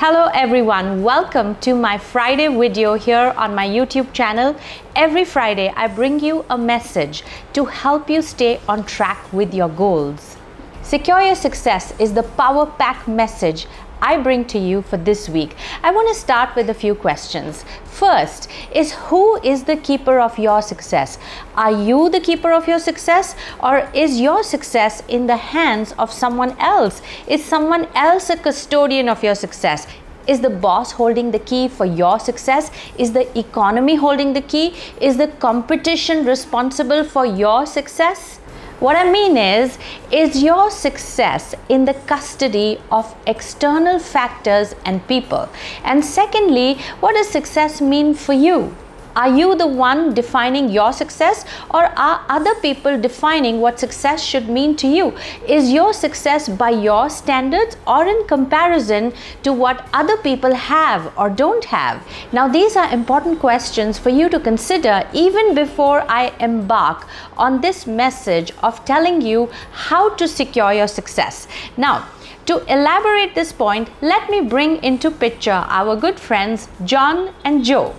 Hello everyone, welcome to my Friday video here on my YouTube channel. Every Friday I bring you a message to help you stay on track with your goals. Secure your success is the power pack message I bring to you for this week. I want to start with a few questions. First is, who is the keeper of your success? Are you the keeper of your success, or is your success in the hands of someone else? Is someone else a custodian of your success? Is the boss holding the key for your success? Is the economy holding the key? Is the competition responsible for your success? What I mean is your success in the custody of external factors and people? And secondly, what does success mean for you? Are you the one defining your success, or are other people defining what success should mean to you? Is your success by your standards or in comparison to what other people have or don't have? Now, these are important questions for you to consider even before I embark on this message of telling you how to secure your success. Now, to elaborate this point, let me bring into picture our good friends John and Joe.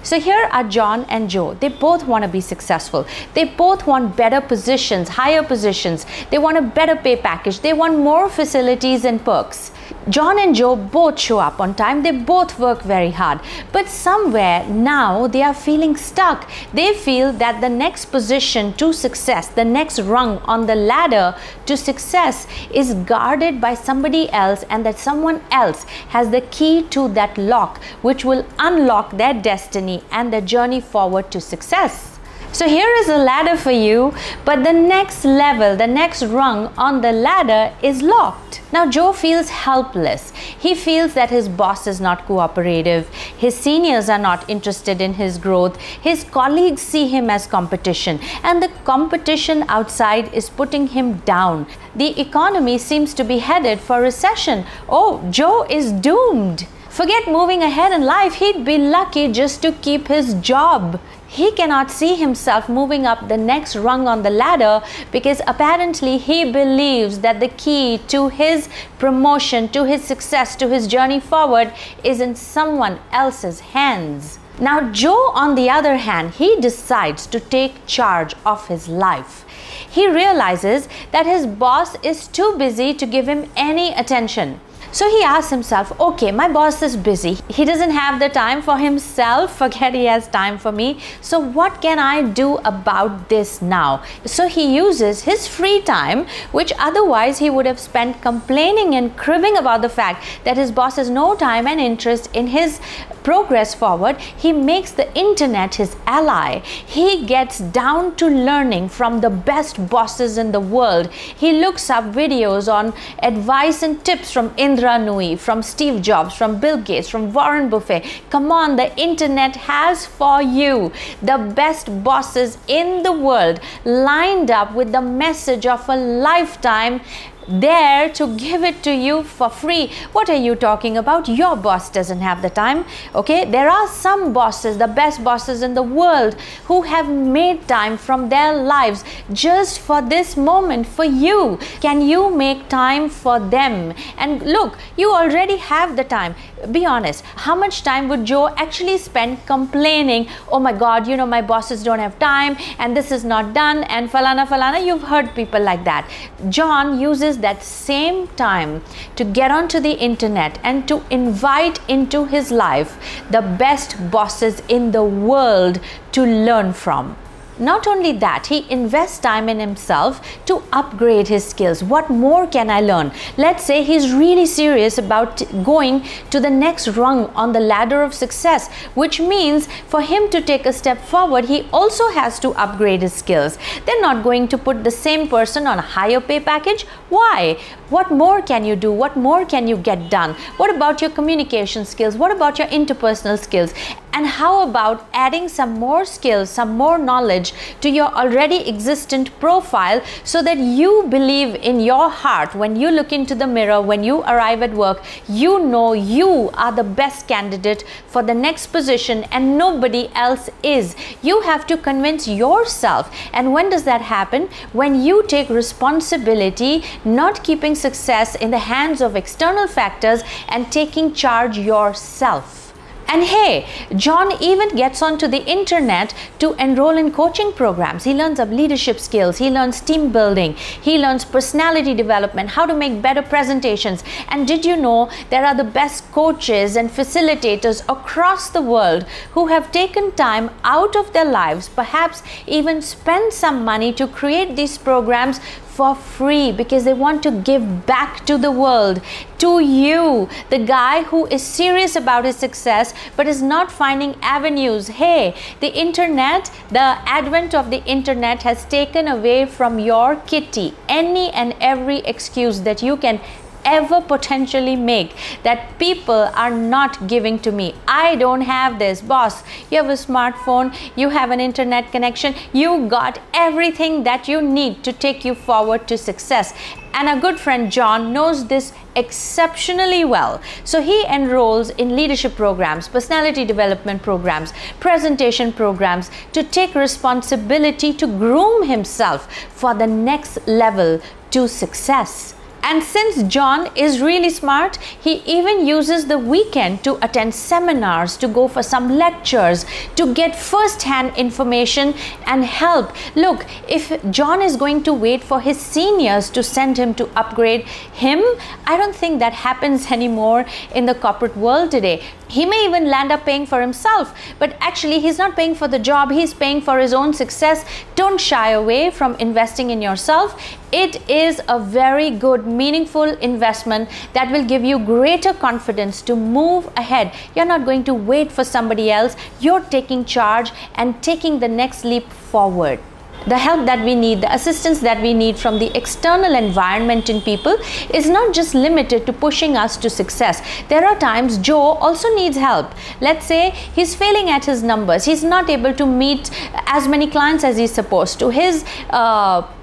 So here are John and Joe. They both want to be successful. They both want better positions, higher positions. They want a better pay package. They want more facilities and perks. John and Joe both show up on time. They both work very hard. But somewhere now they are feeling stuck. They feel that the next position to success, the next rung on the ladder to success, is guarded by somebody else, and that someone else has the key to that lock, which will unlock their destiny and the journey forward to success. So here is a ladder for you, but the next level, the next rung on the ladder is locked. Now Joe feels helpless. He feels that his boss is not cooperative. His seniors are not interested in his growth. His colleagues see him as competition, and the competition outside is putting him down. The economy seems to be headed for recession. Oh, Joe is doomed. Forget moving ahead in life. He'd be lucky just to keep his job. He cannot see himself moving up the next rung on the ladder because apparently he believes that the key to his promotion, to his success, to his journey forward is in someone else's hands. Now Joe, on the other hand, he decides to take charge of his life. He realizes that his boss is too busy to give him any attention. So he asks himself, okay, my boss is busy. He doesn't have the time for himself. Forget he has time for me. So what can I do about this now? So he uses his free time, which otherwise he would have spent complaining and cribbing about the fact that his boss has no time and interest in his progress forward. He makes the internet his ally. He gets down to learning from the best bosses in the world. He looks up videos on advice and tips from Indra Nui, from Steve Jobs, from Bill Gates, from Warren Buffett. Come on, the internet has for you the best bosses in the world lined up with the message of a lifetime, there to give it to you for free. What are you talking about? Your boss doesn't have the time. Okay, there are some bosses, the best bosses in the world, who have made time from their lives just for this moment for you. Can you make time for them? And look, you already have the time. Be honest, how much time would Joe actually spend complaining, oh my God, you know, my bosses don't have time and this is not done and falana falana? You've heard people like that. John uses that same time to get onto the internet and to invite into his life the best bosses in the world to learn from. Not only that, he invests time in himself to upgrade his skills. What more can I learn? Let's say he's really serious about going to the next rung on the ladder of success, which means for him to take a step forward, he also has to upgrade his skills. They're not going to put the same person on a higher pay package. Why? What more can you do? What more can you get done? What about your communication skills? What about your interpersonal skills? And how about adding some more skills, some more knowledge to your already existent profile, so that you believe in your heart when you look into the mirror, when you arrive at work, you know you are the best candidate for the next position and nobody else is. You have to convince yourself. And when does that happen? When you take responsibility, not keeping success in the hands of external factors and taking charge yourself. And hey, John even gets onto the internet to enroll in coaching programs. He learns of leadership skills, he learns team building, he learns personality development, how to make better presentations. And did you know there are the best coaches and facilitators across the world who have taken time out of their lives, perhaps even spend some money to create these programs for free because they want to give back to the world, to you, the guy who is serious about his success but is not finding avenues. Hey, the internet, the advent of the internet has taken away from your kitty any and every excuse that you can ever potentially make that people are not giving to me. I don't have this. Boss, you have a smartphone, you have an internet connection, you got everything that you need to take you forward to success. And a good friend John knows this exceptionally well. So he enrolls in leadership programs, personality development programs, presentation programs to take responsibility to groom himself for the next level to success. And since John is really smart, he even uses the weekend to attend seminars, to go for some lectures, to get first-hand information and help. Look, if John is going to wait for his seniors to send him to upgrade him, I don't think that happens anymore in the corporate world today. He may even land up paying for himself, but actually he's not paying for the job, he's paying for his own success. Don't shy away from investing in yourself. It is a very good, meaningful investment that will give you greater confidence to move ahead. You're not going to wait for somebody else. You're taking charge and taking the next leap forward. The help that we need, the assistance that we need from the external environment in people is not just limited to pushing us to success. There are times Joe also needs help. Let's say he's failing at his numbers. He's not able to meet as many clients as he's supposed to. His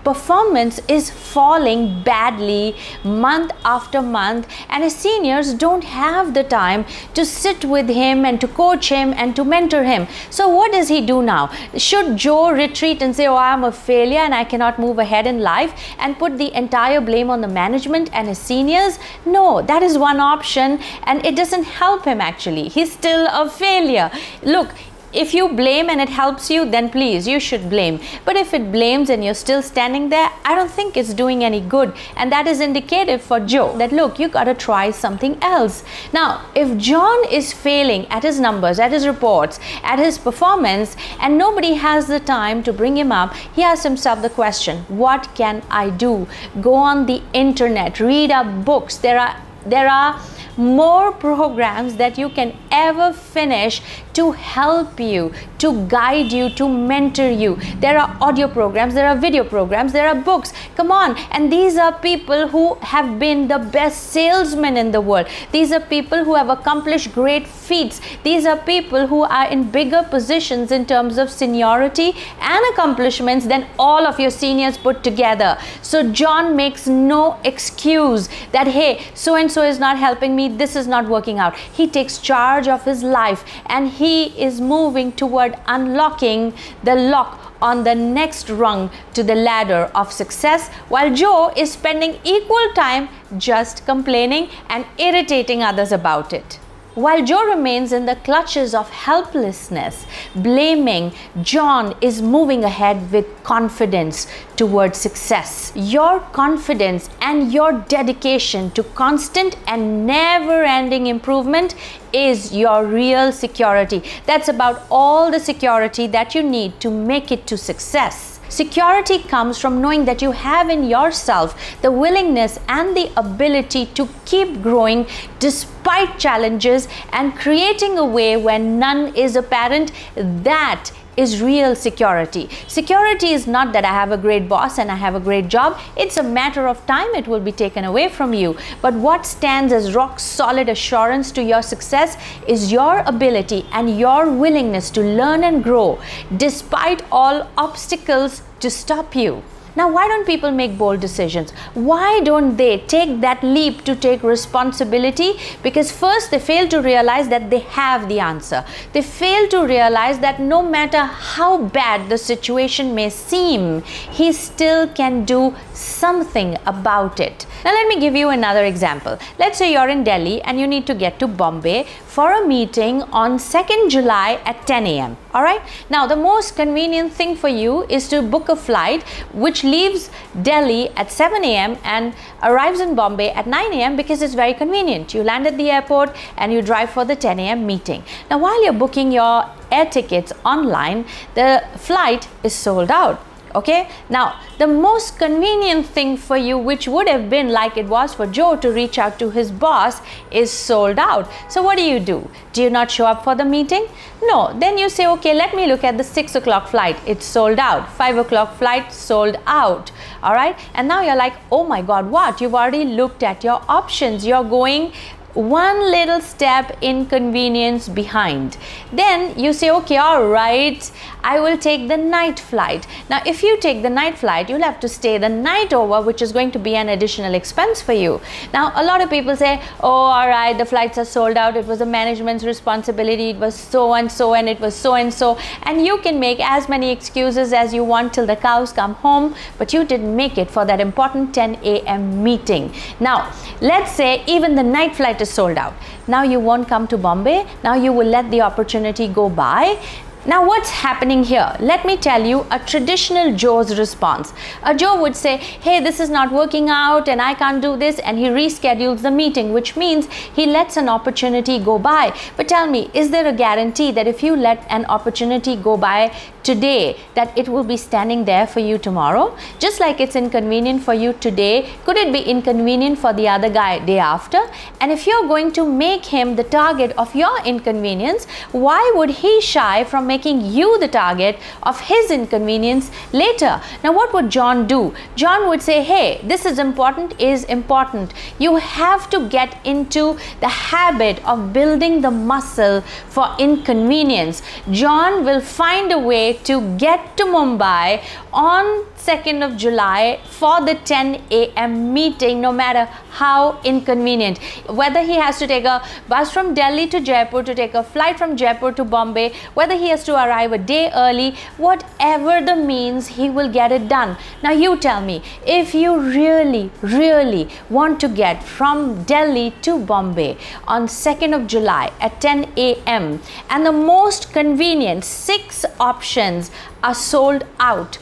performance is falling badly month after month, and his seniors don't have the time to sit with him and to coach him and to mentor him. So what does he do now? Should Joe retreat and say, oh, I'm a failure and I cannot move ahead in life, and put the entire blame on the management and his seniors? No, that is one option and it doesn't help him actually. He's still a failure. Look, if you blame and it helps you, then please, you should blame. But if it blames and you're still standing there, I don't think it's doing any good. And that is indicative for Joe that, look, you got to try something else. Now, if John is failing at his numbers, at his reports, at his performance, and nobody has the time to bring him up, he asks himself the question, what can I do? Go on the internet, read up books. There are more programs that you can ever finish to help you, to guide you, to mentor you. There are audio programs, there are video programs, there are books. Come on. And these are people who have been the best salesmen in the world. These are people who have accomplished great feats. These are people who are in bigger positions in terms of seniority and accomplishments than all of your seniors put together. So John makes no excuse that, hey, so and so is not helping me, this is not working out. He takes charge of his life and he is moving toward unlocking the lock on the next rung to the ladder of success, while Joe is spending equal time just complaining and irritating others about it. While Joe remains in the clutches of helplessness, blaming, John is moving ahead with confidence towards success. Your confidence and your dedication to constant and never-ending improvement is your real security. That's about all the security that you need to make it to success. Security comes from knowing that you have in yourself the willingness and the ability to keep growing despite challenges and creating a way where none is apparent. That is real security. Security is not that I have a great boss and I have a great job. It's a matter of time it will be taken away from you. But what stands as rock solid assurance to your success is your ability and your willingness to learn and grow despite all obstacles to stop you. Now, why don't people make bold decisions? Why don't they take that leap to take responsibility? Because first they fail to realize that they have the answer. They fail to realize that no matter how bad the situation may seem, he still can do something about it. Now let me give you another example. Let's say you're in Delhi and you need to get to Bombay for a meeting on 2nd July at 10 a.m. Alright? Now the most convenient thing for you is to book a flight which leaves Delhi at 7 a.m. and arrives in Bombay at 9 a.m. because it's very convenient. You land at the airport and you drive for the 10 a.m. meeting. Now while you're booking your air tickets online, the flight is sold out. Okay, now the most convenient thing for you, which would have been like it was for Joe to reach out to his boss, is sold out. So what do? Do you not show up for the meeting? No. Then you say, okay, let me look at the 6 o'clock flight. It's sold out. 5 o'clock flight sold out. All right. And now you're like, oh my God, what? You've already looked at your options. You're going one little step inconvenience behind. Then you say, okay, all right, I will take the night flight. Now if you take the night flight, you'll have to stay the night over, which is going to be an additional expense for you. Now a lot of people say, oh, all right, the flights are sold out, it was the management's responsibility, it was so and so and it was so and so, and you can make as many excuses as you want till the cows come home, but you didn't make it for that important 10 a.m. meeting. Now let's say even the night flight is sold out. Now you won't come to Bombay. Now you will let the opportunity go by. Now what's happening here? Let me tell you a traditional Joe's response. A Joe would say, hey, this is not working out and I can't do this, and he reschedules the meeting, which means he lets an opportunity go by. But tell me, is there a guarantee that if you let an opportunity go by today, that it will be standing there for you tomorrow? Just like it's inconvenient for you today, could it be inconvenient for the other guy day after? And if you're going to make him the target of your inconvenience, why would he shy from making you the target of his inconvenience later? Now what would John do? John would say, hey, this is important. You have to get into the habit of building the muscle for inconvenience. John will find a way to get to Mumbai on 2nd of July for the 10 a.m. meeting, no matter how inconvenient. Whether he has to take a bus from Delhi to Jaipur, to take a flight from Jaipur to Bombay, whether he has to arrive a day early, whatever the means, he will get it done. Now you tell me, if you really want to get from Delhi to Bombay on 2nd of July at 10 a.m. and the most convenient 6 options are sold out,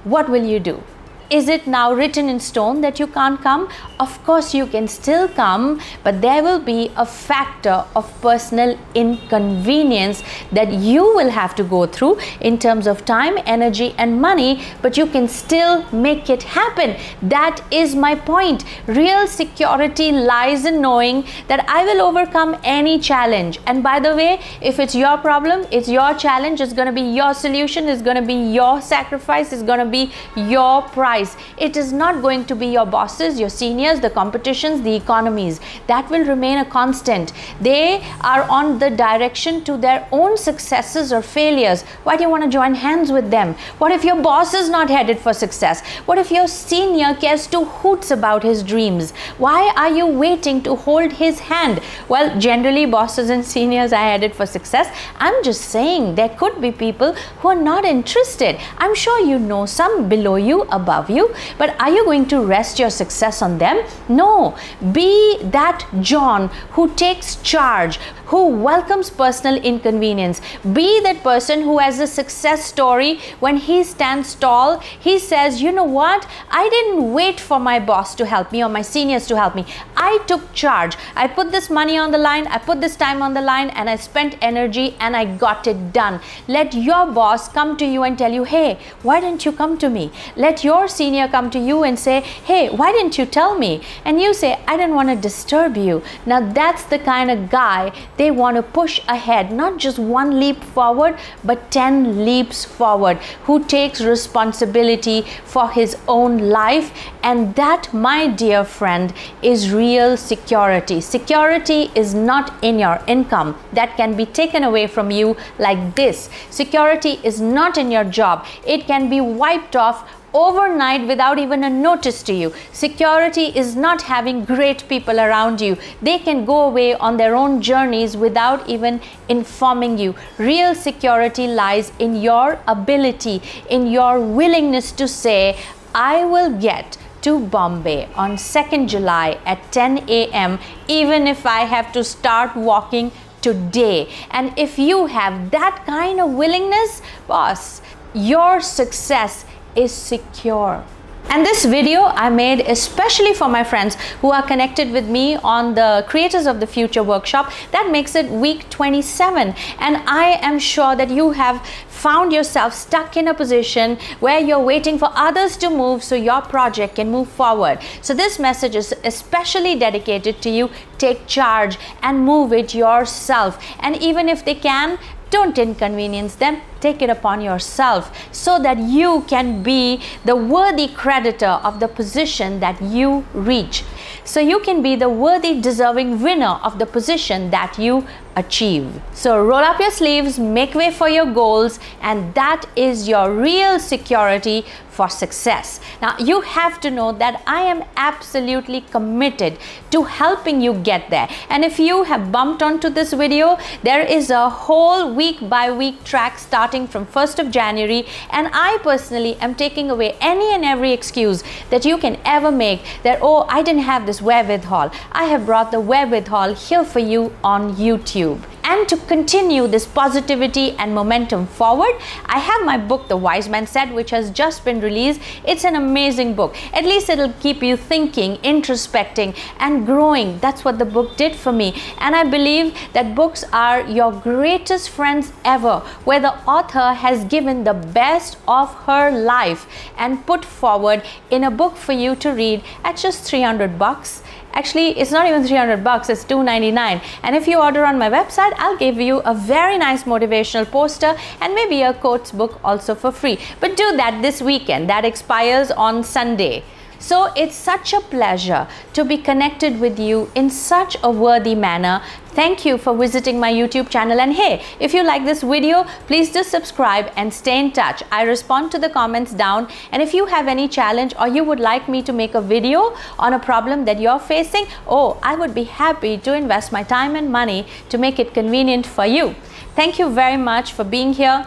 what will you do? Is it now written in stone that you can't come? Of course you can still come, but there will be a factor of personal inconvenience that you will have to go through in terms of time, energy and money, but you can still make it happen. That is my point. Real security lies in knowing that I will overcome any challenge. And by the way, if it's your problem, it's your challenge, it's going to be your solution, it's going to be your sacrifice, it's going to be your prize. It is not going to be your bosses, your seniors, the competitions, the economies. That will remain a constant. They are on the direction to their own successes or failures. Why do you want to join hands with them? What if your boss is not headed for success? What if your senior cares two hoots about his dreams? Why are you waiting to hold his hand? Well, generally bosses and seniors are headed for success. I'm just saying there could be people who are not interested. I'm sure you know some below you, above you, but are you going to rest your success on them? No. Be that John who takes charge, who welcomes personal inconvenience. Be that person who has a success story. When he stands tall, he says, you know what, I didn't wait for my boss to help me or my seniors to help me. I took charge. I put this money on the line, I put this time on the line, and I spent energy and I got it done. Let your boss come to you and tell you, hey, why didn't you come to me? Let your senior come to you and say, hey, why didn't you tell me? And you say, I didn't want to disturb you. Now that's the kind of guy they want to push ahead, not just one leap forward, but 10 leaps forward, who takes responsibility for his own life. And that, my dear friend, is real security. Security is not in your income that can be taken away from you like this. Security is not in your job. It can be wiped off overnight without even a notice to you. Security is not having great people around you. They can go away on their own journeys without even informing you. Real security lies in your ability, in your willingness to say, I will get to Bombay on 2nd July at 10 a.m. even if I have to start walking today. And if you have that kind of willingness, boss, your success is secure. And this video I made especially for my friends who are connected with me on the Creators of the Future workshop. That makes it week 27. And I am sure that you have found yourself stuck in a position where you're waiting for others to move so your project can move forward. So this message is especially dedicated to you. Take charge and move it yourself. And even if they can, don't inconvenience them. Take it upon yourself so that you can be the worthy creditor of the position that you reach. So you can be the worthy, deserving winner of the position that you achieve. So roll up your sleeves, make way for your goals, and that is your real security for success. Now you have to know that I am absolutely committed to helping you get there. And if you have bumped onto this video, there is a whole week by week track starting from 1st of January, and I personally am taking away any and every excuse that you can ever make that, oh, I didn't have this wherewithal. I have brought the wherewithal here for you on YouTube. And to continue this positivity and momentum forward, I have my book, The Wise Man Said, which has just been released. It's an amazing book. At least it'll keep you thinking, introspecting, and growing. That's what the book did for me. And I believe that books are your greatest friends ever, where the author has given the best of her life and put forward in a book for you to read at just $300. Actually, it's not even $300, it's $299. And if you order on my website, I'll give you a very nice motivational poster and maybe a quotes book also for free. But do that this weekend. That expires on Sunday. So it's such a pleasure to be connected with you in such a worthy manner. Thank you for visiting my YouTube channel, and hey, if you like this video, please do subscribe and stay in touch. I respond to the comments down, and if you have any challenge or you would like me to make a video on a problem that you're facing, oh, I would be happy to invest my time and money to make it convenient for you. Thank you very much for being here.